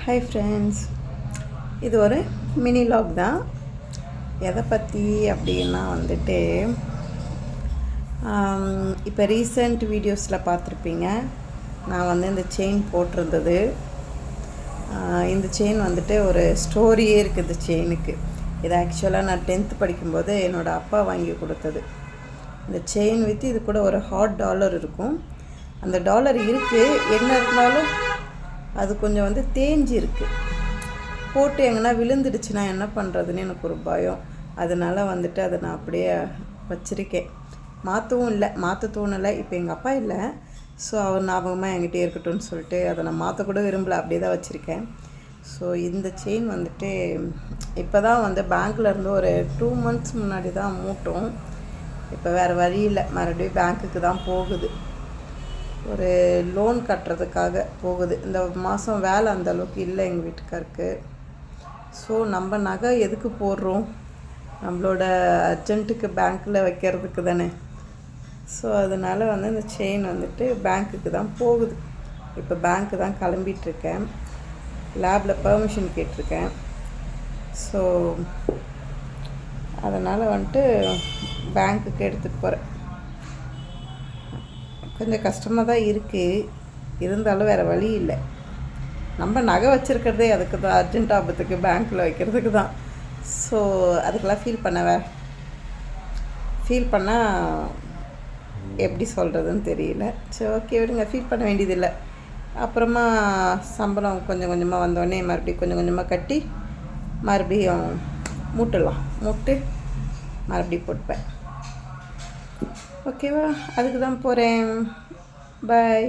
Hi friends, இது ஒரு mini lock தான். எதை பற்றி அப்படின்னா வந்துட்டு இப்போ ரீசெண்ட் வீடியோஸில் பார்த்துருப்பீங்க. நான் வந்து இந்த செயின் போட்டிருந்தது. இந்த செயின் வந்துட்டு ஒரு ஸ்டோரியே இருக்குது இந்த செயினுக்கு. இது ஆக்சுவலாக நான் 10th படிக்கும்போது என்னோடய அப்பா வாங்கி கொடுத்தது. இந்த செயின் வித்து இது கூட ஒரு $100 இருக்கும். அந்த டாலர் இருக்குது, என்ன இருந்தாலும் அது கொஞ்சம் வந்து தேஞ்சி இருக்குது. போட்டு எங்கன்னா விழுந்துடுச்சுன்னா என்ன பண்ணுறதுன்னு எனக்கு ஒரு பயம். அதனால் வந்துட்டு அதை நான் அப்படியே வச்சுருக்கேன். மாற்றவும் இல்லை, மாற்ற தோணலை. இப்போ எங்கள் அப்பா இல்லை, ஸோ அவர் ஞாபகமாக என்கிட்டே இருக்கட்டும்னு சொல்லிட்டு அதை நான் மாற்றக்கூட விரும்பலை, அப்படியே தான் வச்சுருக்கேன். ஸோ இந்த செயின் வந்துட்டு இப்போ தான் வந்து பேங்க்கில் இருந்து ஒரு 2 months முன்னாடி தான் மூட்டோம். இப்போ வேறு வழி இல்லை, மறுபடியும் பேங்க்குக்கு தான் போகுது. ஒரு லோன் கட்டுறதுக்காக போகுது. இந்த மாதம் வேலை அந்தளவுக்கு இல்லை எங்கள் வீட்டுக்காருக்கு. ஸோ நம்ம நகை எதுக்கு போடுறோம்? நம்மளோட அர்ஜென்ட்டுக்கு பேங்க்கில் வைக்கிறதுக்கு தானே. ஸோ அதனால் வந்து இந்த செயின் வந்துட்டு பேங்க்குக்கு தான் போகுது. இப்போ பேங்க்கு தான் கிளம்பிகிட்ருக்கேன். லேபில் பெர்மிஷன் கேட்டிருக்கேன். ஸோ அதனால் வந்துட்டு பேங்க்குக்கு எடுத்துகிட்டு போகிறேன். கொஞ்சம் கஷ்டமாக தான் இருக்குது, இருந்தாலும் வேறு வழி இல்லை. நம்ம நகை வச்சுருக்கிறதே அதுக்கு தான், அர்ஜென்ட் ஆபத்துக்கு பேங்க்கில் வைக்கிறதுக்கு தான். ஸோ அதுக்கெல்லாம் ஃபீல் பண்ணால் எப்படி சொல்கிறதுன்னு தெரியல. சரி, ஓகே விடுங்க, ஃபீல் பண்ண வேண்டியதில்லை. அப்புறமா சம்பளம் கொஞ்சம் கொஞ்சமாக வந்தோடனே மறுபடியும் கொஞ்சம் கொஞ்சமாக கட்டி மறுபடியும் மூட்டு மறுபடியும் போட்டுப்பேன். ஓகேவா? அதுக்கு தான் போகிறேன். பாய்.